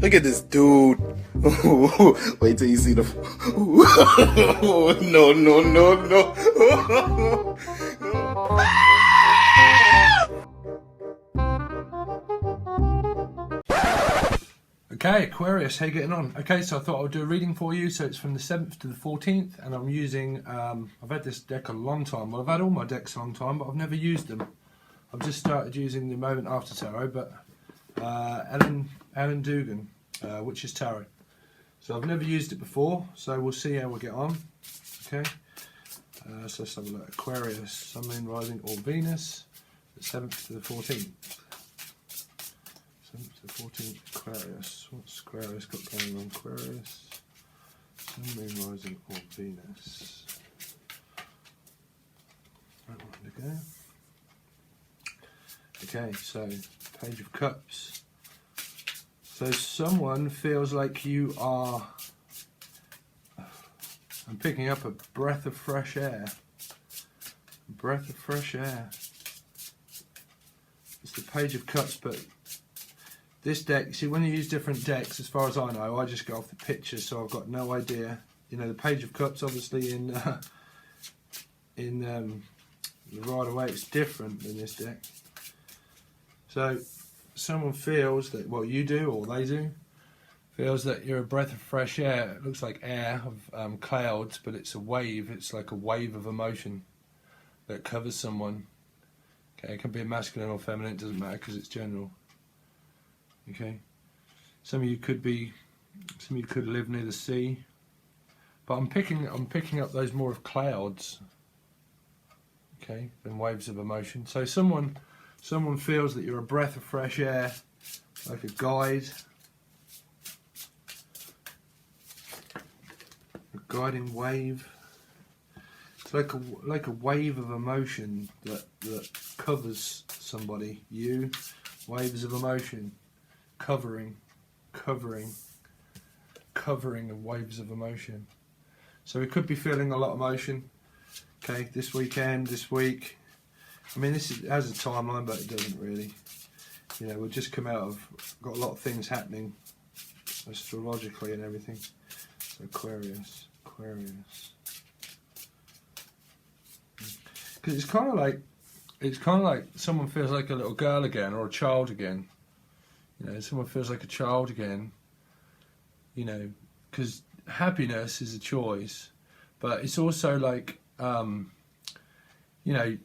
Look at this dude. Wait till you see the... No, no, no, no. Okay, Aquarius, how you getting on? Okay, so I thought I would do a reading for you. So it's from the 7th to the 14th, and I'm using, I've had this deck a long time. Well, I've had all my decks a long time, but I've never used them. I've just started using the Moment After Tarot, but Alan Dugan, which is tarot. So I've never used it before, so we'll see how we get on. Okay, so let's have a look. Aquarius, Sun, Moon, Rising, or Venus, the 7th to the 14th. 7th to the 14th, Aquarius. What's Aquarius got going on? Aquarius, Sun, Moon, Rising, or Venus. Right one to go. Okay, so Page of Cups. So someone feels like you are, I'm picking up a breath of fresh air. A breath of fresh air. It's the Page of Cups, but this deck, see, when you use different decks, as far as I know, I just go off the pictures, so I've got no idea. You know, the Page of Cups, obviously, in the Rider-Waite, it's different than this deck. So someone feels that, well, you do, or they do, feels that you're a breath of fresh air. It looks like air of clouds, but it's a wave. It's like a wave of emotion that covers someone. Okay, it can be masculine or feminine, it doesn't matter because it's general. Okay, some of you could live near the sea, but I'm picking up those more of clouds. Okay, than waves of emotion. So someone feels that you're a breath of fresh air, like a guide, a guiding wave. It's like a wave of emotion that covers somebody. You, waves of emotion, covering of waves of emotion. So we could be feeling a lot of emotion. Okay, this weekend, this week. I mean, has a timeline, but it doesn't really. You know, we've just come out of, got a lot of things happening astrologically and everything. So Aquarius. Because it's kind of like someone feels like a little girl again, or a child again. You know, someone feels like a child again. You know, because happiness is a choice, but it's also like, you know,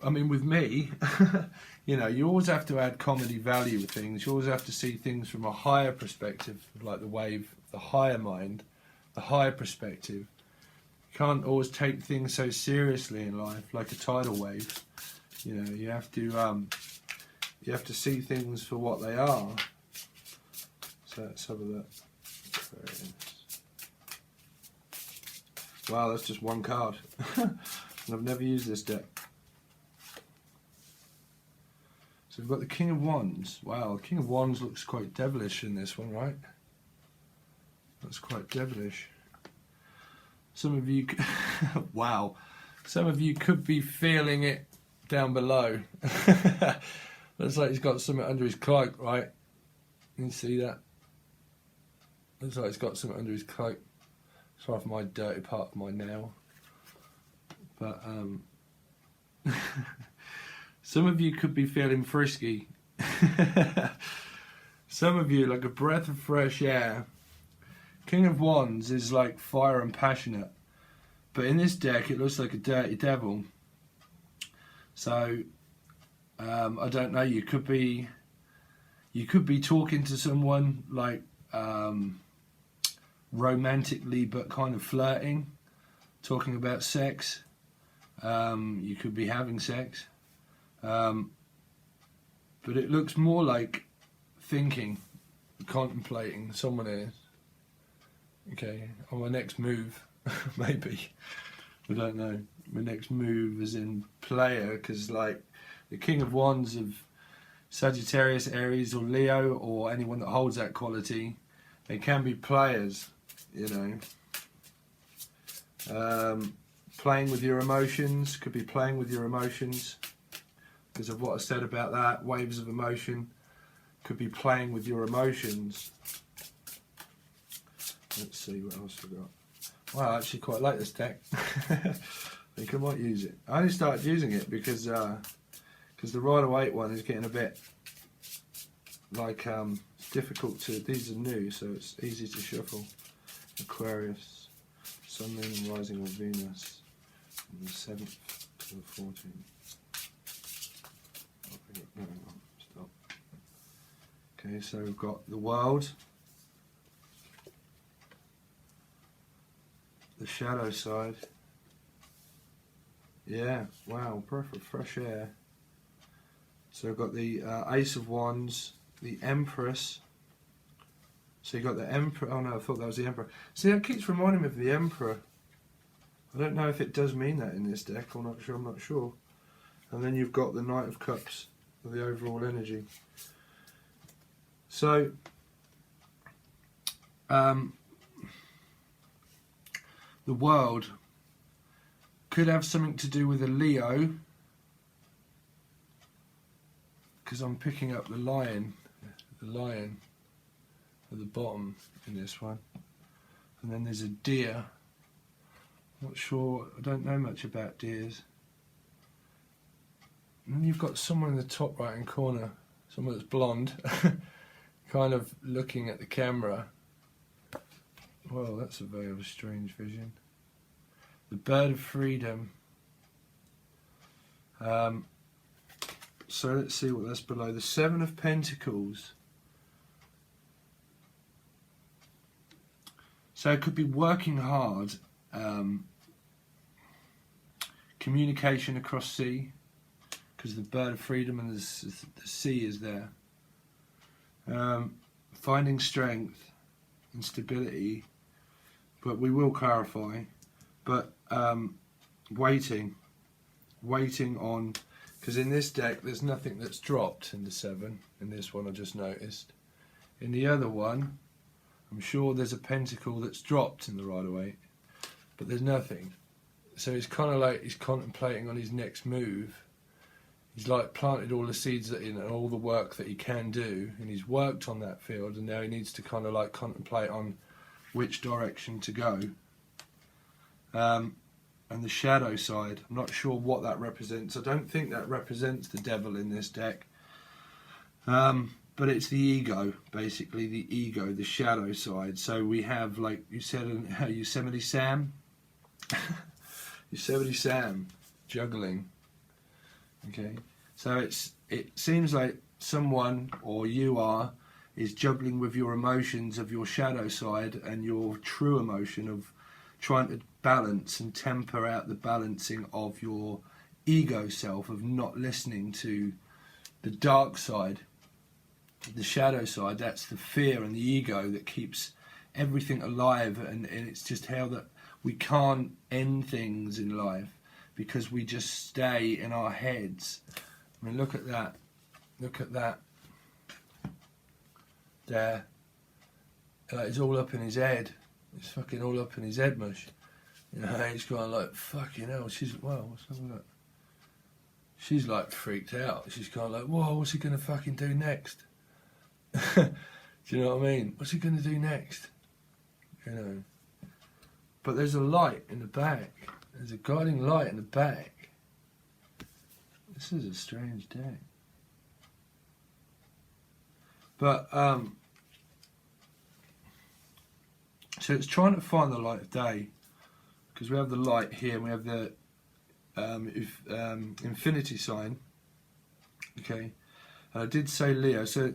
I mean, with me, you know, you always have to add comedy value with things. You always have to see things from a higher perspective, like the wave, the higher mind, the higher perspective. You can't always take things so seriously in life, like a tidal wave. You know, you have to see things for what they are. So let's have a look. Wow, that's just one card. And I've never used this deck. So we've got the King of Wands. Wow, the King of Wands looks quite devilish in this one, right? That's quite devilish. Some of you, wow, some of you could be feeling it down below. Looks like he's got something under his cloak, right? You see that? Looks like he's got something under his cloak. Sorry for my dirty part of my nail. But, some of you could be feeling frisky. Some of you, like a breath of fresh air. King of Wands is like fire and passionate. But in this deck, it looks like a dirty devil. So, I don't know, you could be talking to someone like romantically, but kind of flirting, talking about sex. You could be having sex. But it looks more like thinking, contemplating. Someone is. Okay, on my next move, maybe. I don't know. My next move is in player, because like the King of Wands of Sagittarius, Aries, or Leo, or anyone that holds that quality, they can be players, you know. Playing with your emotions, could be playing with your emotions because of what I said about that, waves of emotion. could be playing with your emotions. Let's see what else we got. Wow, I actually quite like this deck. I think I might use it. I only started using it because the Rider-Waite one is getting a bit like it's difficult to. These are new, so it's easy to shuffle. Aquarius, Sun, Moon, and Rising of Venus, from the 7th to the 14th. Stop. Okay, so we've got the world, the shadow side. Yeah, wow, breath of fresh air. So we've got the Ace of Wands, the Empress. So you got the Emperor. Oh no, I thought that was the Emperor. See, that keeps reminding me of the Emperor. I don't know if it does mean that in this deck. I'm not sure. And then you've got the Knight of Cups for the overall energy. So, the world could have something to do with a Leo, because I'm picking up the lion at the bottom in this one, and then there's a deer. Not sure, I don't know much about deers. And then you've got someone in the top right hand corner, someone that's blonde, kind of looking at the camera. Well, that's a very strange vision. The Bird of Freedom. So let's see what that's below. The Seven of Pentacles. So it could be working hard, communication across sea, because the Bird of Freedom and the sea is there. Finding strength and stability, but we will clarify. But waiting on, because in this deck there's nothing that's dropped in the 7. In this one I just noticed. In the other one, I'm sure there's a pentacle that's dropped in the Rider-Waite, but there's nothing. So it's kind of like he's contemplating on his next move. He's like planted all the seeds in and all the work that he can do, and he's worked on that field, and now he needs to kind of like contemplate on which direction to go. And the shadow side, I'm not sure what that represents. I don't think that represents the devil in this deck. But it's the ego, basically, the ego, the shadow side. So we have, like you said, Yosemite Sam. Yosemite Sam, juggling. Okay, so it seems like someone, or you are, is juggling with your emotions of your shadow side and your true emotion of trying to balance and temper out the balancing of your ego self, of not listening to the dark side. The shadow side, that's the fear and the ego that keeps everything alive, and it's just how that we can't end things in life because we just stay in our heads. I mean, look at that there. It's all up in his head. It's fucking all up in his head, mush. You know, he's going like, fucking hell. What's up with that? She's like freaked out. She's kind of like, whoa, what's he gonna fucking do next? Do you know what I mean? What's he going to do next? You know. But there's a light in the back. There's a guiding light in the back. This is a strange day. But, so it's trying to find the light of day. Because we have the light here and we have the infinity sign. Okay. And I did say Leo, so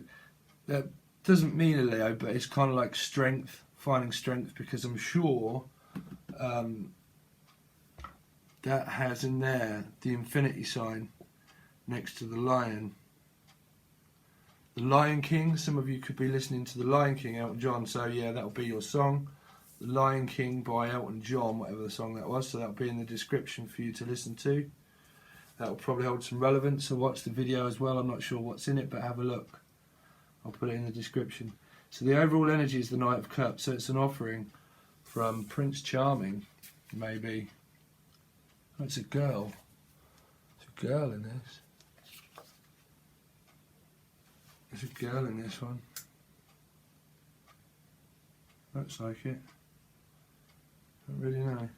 that doesn't mean a Leo, but it's kind of like strength, finding strength, because I'm sure that has in there the infinity sign next to the lion. The Lion King, some of you could be listening to the Lion King, Elton John, so yeah, that'll be your song. The Lion King by Elton John, whatever the song that was, so that'll be in the description for you to listen to. That'll probably hold some relevance, so watch the video as well. I'm not sure what's in it, but have a look. I'll put it in the description. So the overall energy is the Knight of Cups. So it's an offering from Prince Charming, maybe. Oh, it's a girl. It's a girl in this. There's a girl in this one. Looks like it. Don't really know.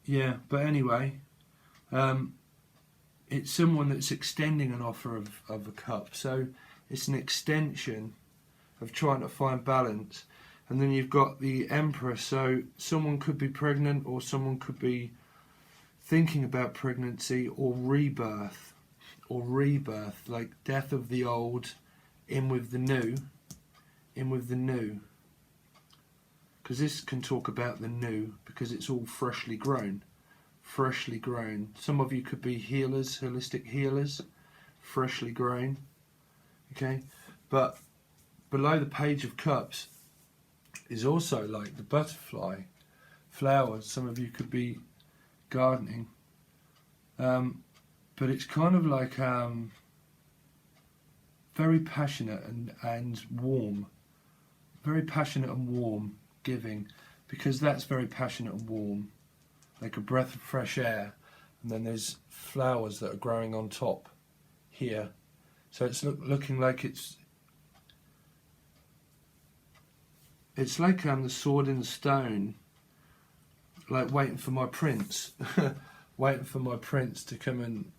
Yeah, but anyway, it's someone that's extending an offer of a cup. So it's an extension of trying to find balance. And then you've got the Empress. So someone could be pregnant, or someone could be thinking about pregnancy, or rebirth. Or rebirth, like death of the old, in with the new. In with the new. Because this can talk about the new, because it's all freshly grown. Freshly grown. Some of you could be healers, holistic healers, freshly grown. Okay, but below the Page of Cups is also like the butterfly, flowers. Some of you could be gardening, but it's kind of like very passionate and warm, very passionate and warm. Giving, because that's very passionate and warm, like a breath of fresh air. And then there's flowers that are growing on top here, so it's looking like it's like the sword in the stone, like waiting for my prince. Waiting for my prince to come and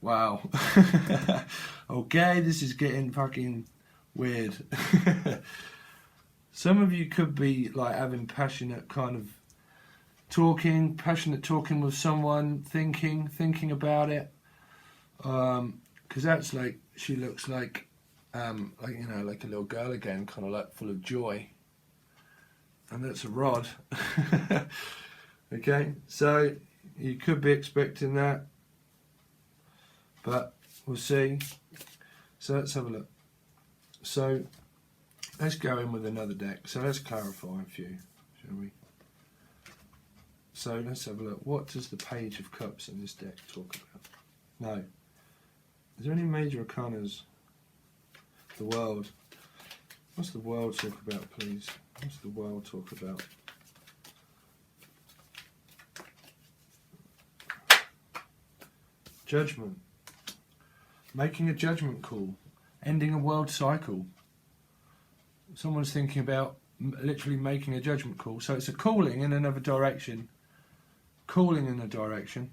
wow. Okay, this is getting fucking weird. Some of you could be like having passionate kind of passionate talking with someone, thinking about it, because that's like, she looks like you know, like a little girl again, kind of like full of joy, and that's a rod. Okay, so you could be expecting that, but we'll see. So let's have a look. So let's go in with another deck. So let's clarify a few, shall we? So let's have a look. What does the Page of Cups in this deck talk about? No. Is there any major arcanas? The World. What's the World talk about, please? What's the World talk about? Judgment. Making a judgment call. Ending a world cycle. Someone's thinking about literally making a judgment call. So it's a calling in another direction. Calling in a direction.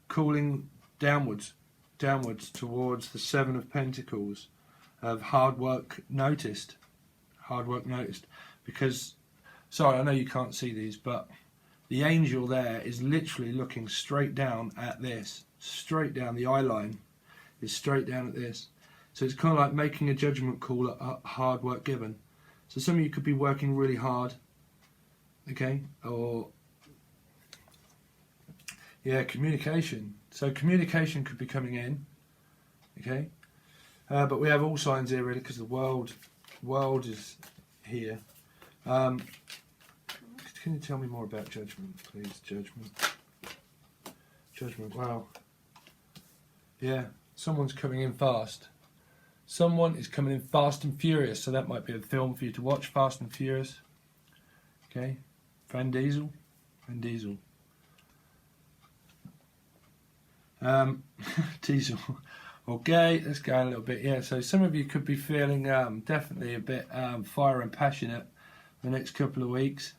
Calling downwards. Downwards towards the Seven of Pentacles. Of hard work noticed. Hard work noticed. Because, sorry, I know you can't see these, but the angel there is literally looking straight down at this. Straight down. The eye line is straight down at this. So it's kind of like making a judgment call at hard work given. So some of you could be working really hard, okay? Or, yeah, communication. So communication could be coming in, okay? But we have all signs here really, because the world is here. Can you tell me more about judgment, please? Judgment, wow. Yeah, someone's coming in fast. Someone is coming in fast and furious, so that might be a film for you to watch, Fast and Furious. Okay, Vin Diesel. Diesel. Okay, let's go a little bit. Yeah, so some of you could be feeling definitely a bit fire and passionate the next couple of weeks.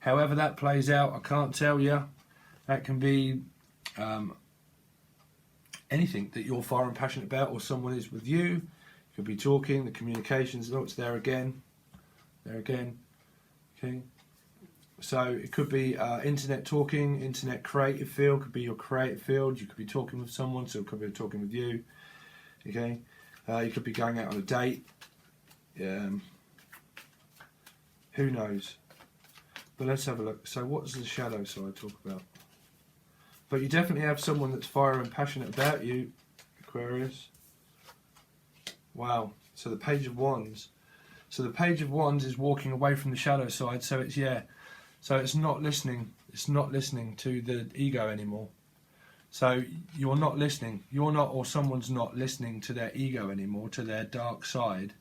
However that plays out, I can't tell you. That can be anything that you're fire and passionate about, or someone is with you. You could be talking, the communications, oh, it's there again. Okay. So it could be internet talking, internet creative field, could be your creative field. You could be talking with someone, so it could be talking with you. Okay. You could be going out on a date. Who knows? But let's have a look. So what does the shadow side talk about? But you definitely have someone that's fire and passionate about you, Aquarius. Wow. So the Page of Wands. So the Page of Wands is walking away from the shadow side. So it's, yeah. So it's not listening. It's not listening to the ego anymore. So you're not listening. You're not, or someone's not listening to their ego anymore, to their dark side.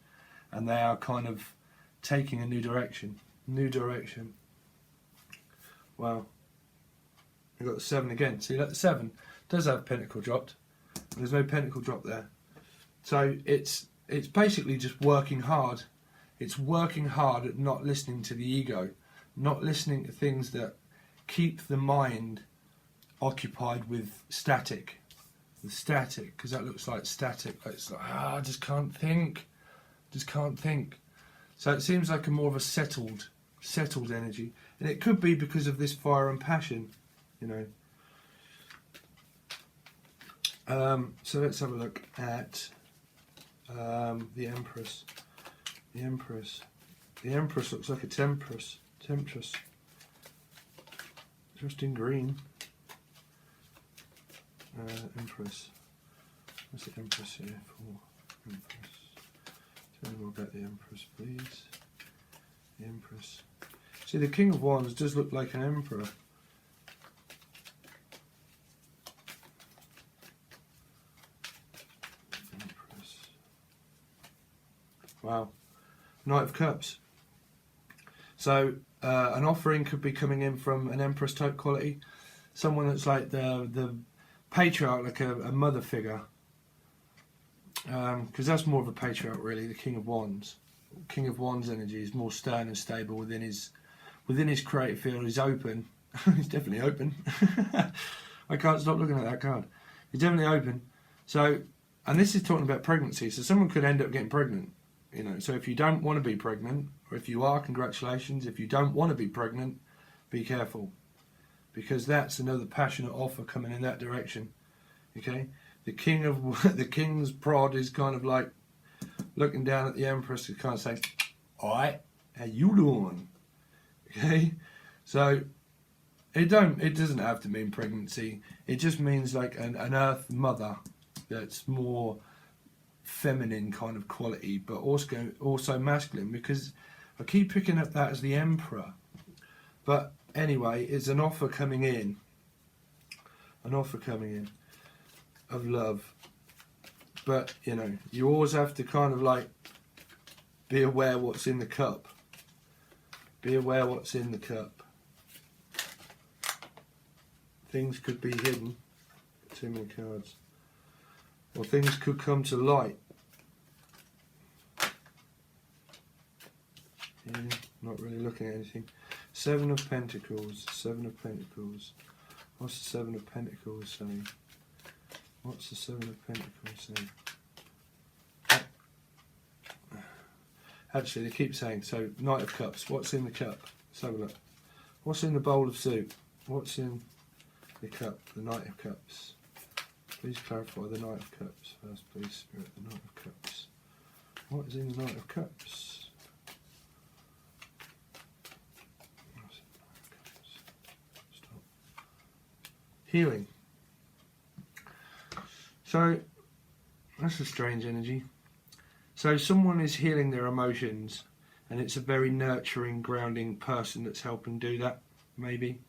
And they are kind of taking a new direction. New direction. Wow. We've got the 7 again. See, like the 7 does have Pentacle dropped. There's no pentacle drop there. So it's basically just working hard. It's working hard at not listening to the ego, not listening to things that keep the mind occupied with static. Because that looks like static. It's like, I just can't think. Just can't think. So it seems like a more of a settled energy. And it could be because of this fire and passion, you know. So let's have a look at the Empress. The Empress. The Empress looks like a Temptress. Just in green. Empress. What's the Empress here for? Empress. Tell me more about the Empress, please. The Empress. See, the King of Wands does look like an Emperor. Empress. Wow. Knight of Cups. So, an offering could be coming in from an Empress type quality. Someone that's like the patriarch, like a mother figure. Because that's more of a patriarch, really, the King of Wands. King of Wands energy is more stern and stable within his creative field. He's open. He's definitely open. I can't stop looking at that card. He's definitely open. So, and this is talking about pregnancy. So someone could end up getting pregnant. You know. So if you don't want to be pregnant, or if you are, congratulations. If you don't want to be pregnant, be careful, because that's another passionate offer coming in that direction. Okay. The king's prod is kind of like looking down at the Empress and kind of saying, "Alright, how you doing?" Okay, so it doesn't have to mean pregnancy. It just means like an Earth mother that's more feminine kind of quality, but also masculine. Because I keep picking up that as the Emperor. But anyway, it's an offer coming in. An offer coming in. Of love, but you know, you always have to kind of like be aware what's in the cup. Be aware what's in the cup. Things could be hidden. Too many cards. Or things could come to light. Yeah, not really looking at anything. Seven of Pentacles. Seven of Pentacles. What's the Seven of Pentacles saying? What's the Seven of Pentacles saying? Actually, they keep saying, so Knight of Cups. What's in the cup? Let's have a look. What's in the bowl of soup? What's in the cup? The Knight of Cups. Please clarify the Knight of Cups first, please, Spirit. The Knight of Cups. What is in the Knight of Cups? What's in the Knight of Cups? Stop. Healing. So, that's a strange energy. So someone is healing their emotions, and it's a very nurturing, grounding person that's helping do that, maybe.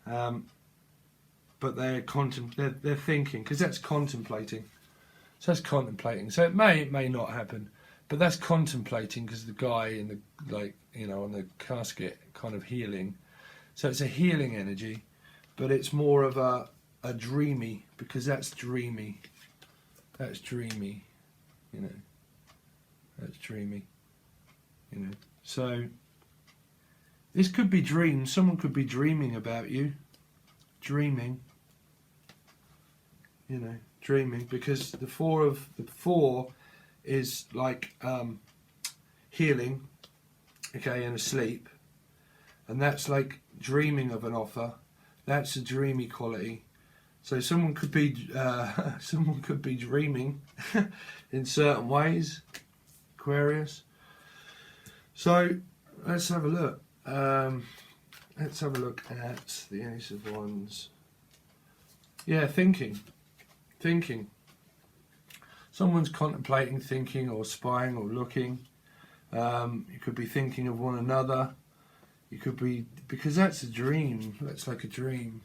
But they're thinking, because that's contemplating. So that's contemplating. So it may not happen, but that's contemplating, because the guy in the, like, you know, on the casket kind of healing. So it's a healing energy, but it's more of a dreamy, because that's dreamy, you know, that's dreamy, you know. So this could be dreams. Someone could be dreaming about you, dreaming, you know, dreaming, because the four is like healing, okay, and asleep, and that's like dreaming of an offer. That's a dreamy quality. So someone could be dreaming in certain ways, Aquarius. So let's have a look. Let's have a look at the Ace of Wands. Yeah, thinking. Someone's contemplating, thinking, or spying, or looking. You could be thinking of one another. You could be, because that's a dream. That's like a dream.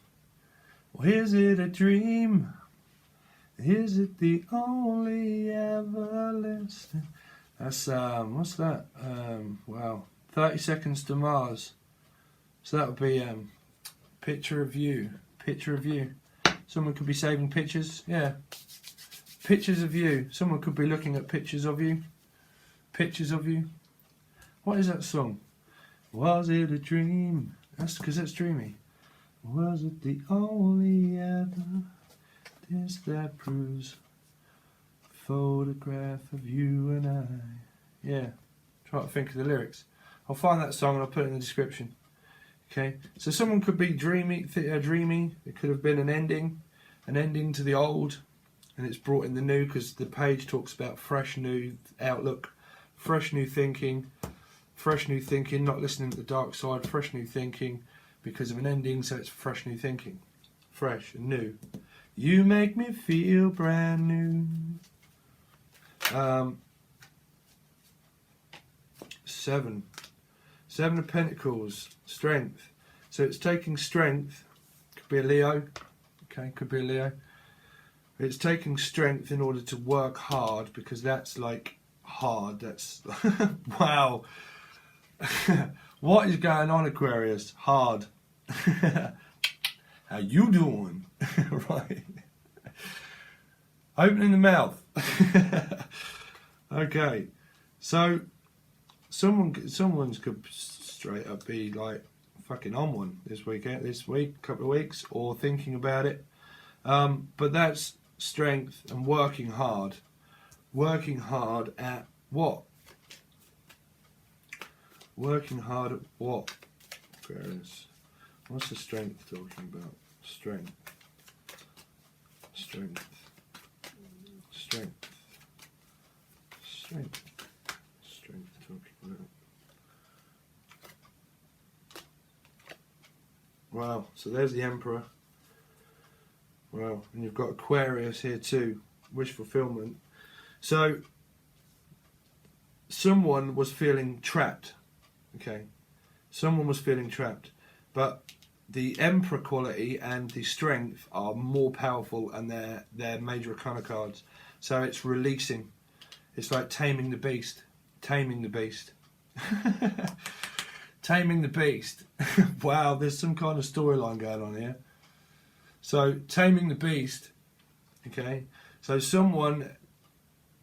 Well, is it a dream? Is it the only everlasting? That's, what's that? Wow. 30 Seconds to Mars. So that would be picture of you. Picture of you. Someone could be saving pictures. Yeah. Pictures of you. Someone could be looking at pictures of you. Pictures of you. What is that song? Was it a dream? That's because that's dreamy. Was it the only evidence that proves photograph of you and I? Yeah. Try to think of the lyrics. I'll find that song and I'll put it in the description. Okay. So someone could be dreamy. Dreamy. It could have been an ending to the old, and it's brought in the new because the page talks about fresh new outlook, fresh new thinking, not listening to the dark side, fresh new thinking because of an ending, so it's fresh new thinking. Fresh and new. You make me feel brand new. 7 of Pentacles, strength. So it's taking strength, could be a Leo, okay, could be a Leo. It's taking strength in order to work hard, because that's like hard, that's, wow. What is going on, Aquarius? Hard. How you doing? Right. Opening the mouth. Okay. So someone's could straight up be like fucking on one this week, couple of weeks, or thinking about it. But that's strength and working hard. Working hard at what? Working hard at what? Aquarius. What's the strength talking about? Strength. Strength. Strength. Strength. Strength talking about. Wow, so there's the Emperor. Wow, and you've got Aquarius here too. Wish fulfillment. So someone was feeling trapped. Okay. Someone was feeling trapped. But the Emperor quality and the strength are more powerful, and they're major arcana cards. So it's releasing. It's like taming the beast. Taming the beast. Taming the beast. Wow, there's some kind of storyline going on here. So taming the beast. Okay. So someone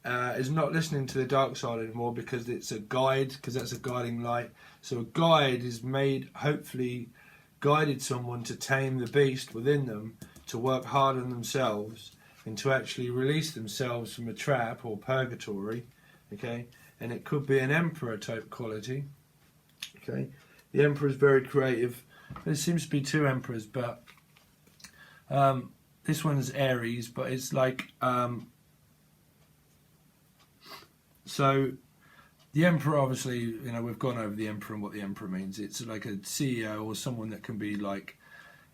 is not listening to the dark side anymore because it's a guide, because that's a guiding light. So a guide is made, hopefully guided someone to tame the beast within them, to work hard on themselves and to actually release themselves from a trap or purgatory. Okay, and it could be an Emperor type quality. Okay, the Emperor is very creative. There seems to be 2 Emperors, but this one is Aries, but it's like so the Emperor, obviously, you know, we've gone over the Emperor and what the Emperor means. It's like a CEO or someone that can be like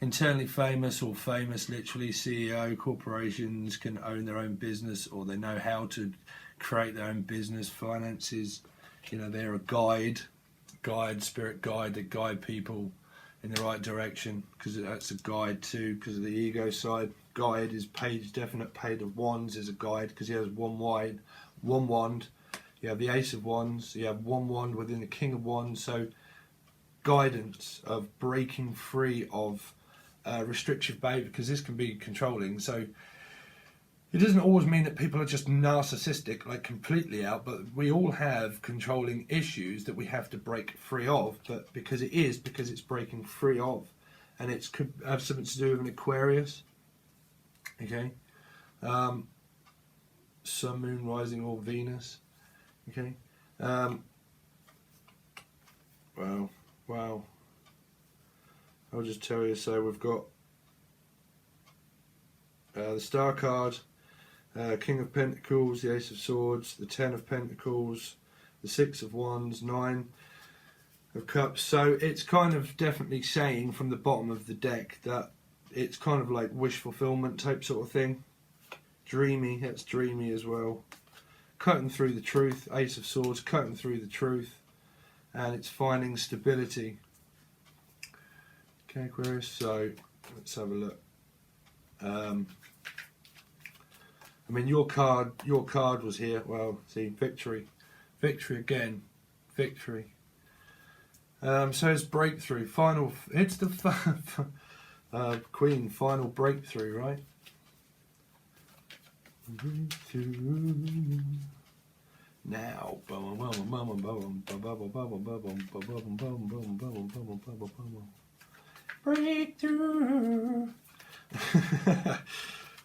internally famous or famous, literally CEO. Corporations can own their own business, or they know how to create their own business, finances. You know, they're a guide, spirit guide, that guide people in the right direction, because that's a guide too, because of the ego side. Guide is page definite. Page of Wands is a guide because he has one wand. You have the Ace of Wands, you have one wand within the King of Wands, so guidance of breaking free of restrictive behavior, because this can be controlling. So it doesn't always mean that people are just narcissistic, like completely out, but we all have controlling issues that we have to break free of, but because it's breaking free of, and it could have something to do with an Aquarius. Okay, Sun, Moon, Rising, or Venus. Okay. Wow. I'll just tell you. So we've got the Star card, King of Pentacles, the Ace of Swords, the 10 of Pentacles, the 6 of Wands, 9 of Cups. So it's kind of definitely saying from the bottom of the deck that it's kind of like wish fulfillment type sort of thing. Dreamy. That's dreamy as well. Cutting through the truth, Ace of Swords, cutting through the truth, and it's finding stability. Okay, Aquarius, so let's have a look. I mean, your card was here. Well, see, victory again, victory. So it's breakthrough, final. It's the Queen, final breakthrough, right? Breakthru. Now. Breakthru.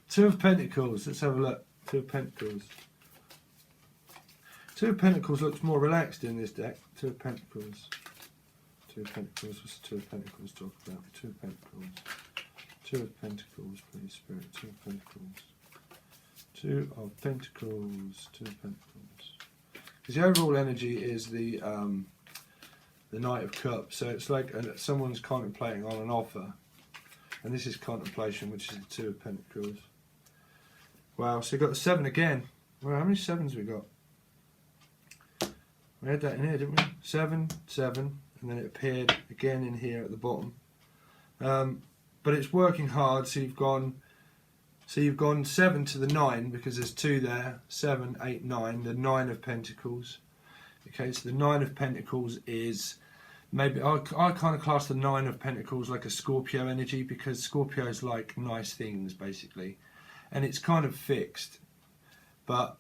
Two of Pentacles. Let's have a look. Two of Pentacles. Two of Pentacles looks more relaxed in this deck. Two of Pentacles. Two of Pentacles. What's the Two of Pentacles talk about? Two of Pentacles. Two of Pentacles, please, Spirit. Two of Pentacles. Two of Pentacles. Two of Pentacles. Because the overall energy is the Knight of Cups. So it's like someone's contemplating on an offer. And this is contemplation, which is the Two of Pentacles. Wow, so you've got the 7 again. Well, how many 7s we got? We had that in here, didn't we? 7, 7, and then it appeared again in here at the bottom. But it's working hard, so you've gone 7 to the 9 because there's 2 there. 7, 8, 9. The 9 of Pentacles. Okay, so the 9 of Pentacles is maybe I kind of class the 9 of Pentacles like a Scorpio energy because Scorpio is like nice things basically, and it's kind of fixed. But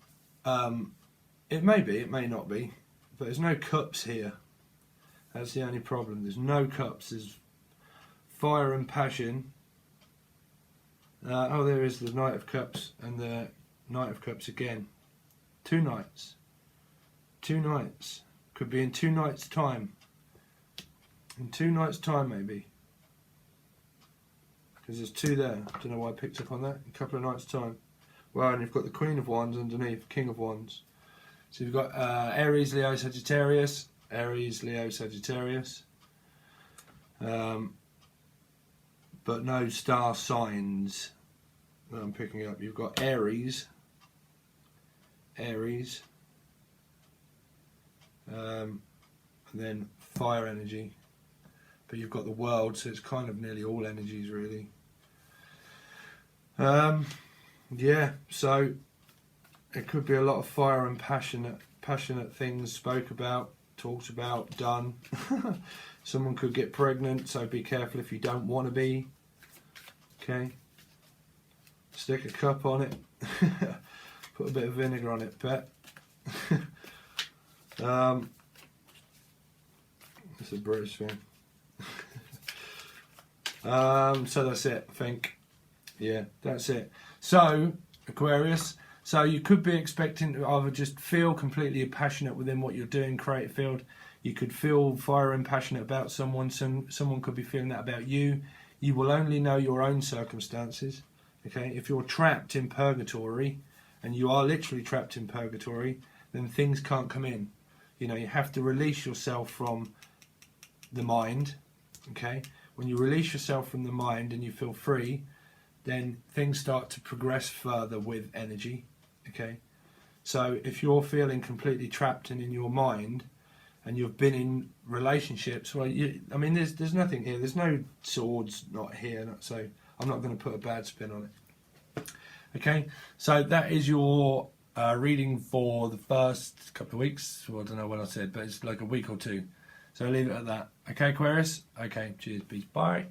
it may be, it may not be. But there's no cups here. That's the only problem. There's no cups. There's fire and passion. Oh, there is the Knight of Cups and the Knight of Cups again. 2 nights. 2 nights. Could be in 2 nights' time. In 2 nights' time, maybe. Because there's 2 there. I don't know why I picked up on that. In a couple of nights' time. Well, and you've got the Queen of Wands underneath. King of Wands. So you've got Aries, Leo, Sagittarius. Aries, Leo, Sagittarius. But no star signs that I'm picking up. You've got Aries. Aries. And then fire energy. But you've got the World, so it's kind of nearly all energies, really. Yeah, so it could be a lot of fire and passionate things spoke about, talked about, done. Someone could get pregnant, so be careful if you don't want to be. Okay. Stick a cup on it. Put a bit of vinegar on it, pet. It's a British thing. So that's it, I think. Yeah, that's it. So, Aquarius, so you could be expecting to either just feel completely passionate within what you're doing, creative field. You could feel fire and passionate about someone. Someone could be feeling that about you. You will only know your own circumstances. Okay, if you're trapped in purgatory, and you are literally trapped in purgatory, then things can't come in. You know, you have to release yourself from the mind. Okay, when you release yourself from the mind and you feel free, then things start to progress further with energy. Okay, so if you're feeling completely trapped and in your mind, and you've been in relationships, well, I mean, there's nothing here. There's no swords, not here. So I'm not going to put a bad spin on it. Okay, so that is your reading for the first couple of weeks. Well, I don't know what I said, but it's like a week or 2. So leave it at that. Okay, Aquarius? Okay, cheers, peace, bye.